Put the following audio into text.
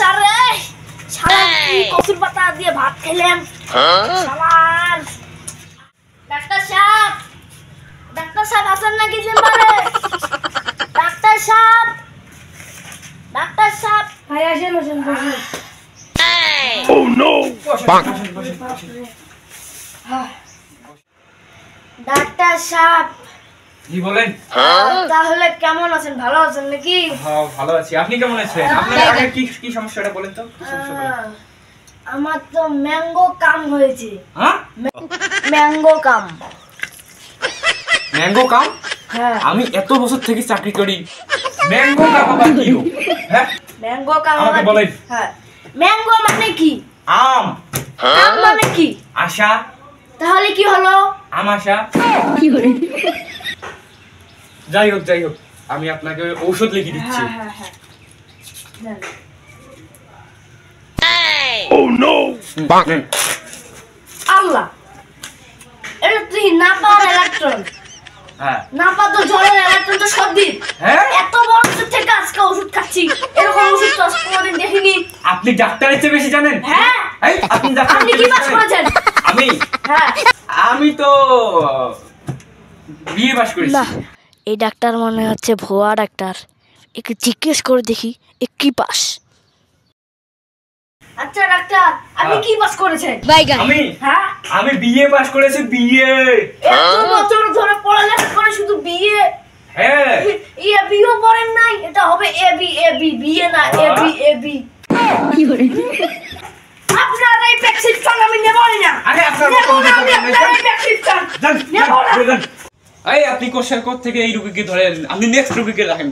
Pressure রে শালা কি কচুর পাতা দিয়ে ভাত খেলাম শালার ডাক্তার সাহেব আছেন নাকি চেম্বারে ডাক্তার সাহেব ভাই আসেন বসুন Oh no! ডাক্তার সাহেব জি বলেন। তাহলে কেমন আছেন ভালো আছেন নাকি হ্যাঁ ভালো আছি আপনি কেমন আছেন আপনার আগে কি সমস্যাটা বলেন তো আমার তো ম্যাঙ্গো কাম হয়েছে হ্যাঁ ম্যাঙ্গো কাম হ্যাঁ আমি এত বছর থেকে চাকরি করি ম্যাঙ্গো কাম আবার কি হ্যাঁ ম্যাঙ্গো কাম আমাকে বলেন হ্যাঁ ম্যাঙ্গো মানে কি আম মানে কি আশা তাহলে কি হলো আশা যাই হোক আমি আপনাকে ঔষধ লিখে দিচ্ছি Oh no! আল্লাহ এটা তুই নাপার ইলেকট্রন হ্যাঁ নাপা তো জলের ইলেকট্রন তো সর্দি হ্যাঁ এত বড় থেকে আজকে ওষুধ খাচ্ছি এরকম ওষুধ তো কোনোদিন দেখিনি আপনি ডাক্তারের চেয়ে বেশি জানেন হ্যাঁ এই আপনি আপনি কি পাস করেছেন হ্যাঁ আমি তো বিএ পাস করেছি না এই ডাক্তার মনে হচ্ছে ভুয়া ডাক্তার একটু জিজ্ঞেস করে দেখি এ কি পাস আচ্ছা ডাক্তার আপনি কি পাস করেছেন হ্যাঁ আমি বিএ পাস করেছি বিএ এত বছর ধরে পড়ালেখা করে শুধু বিএ হ্যাঁ বিও পড়েন নাই এটা হবে এবি বিএ না এবি আপনার এই প্রেসক্রিপশন আমি নেবই না আরে আপনার প্রেসক্রিপশন এই আপনি কোশ্চেন কোড থেকে এই রোগীকে ধরেন আপনি নেক্সট রোগীকে রাখেন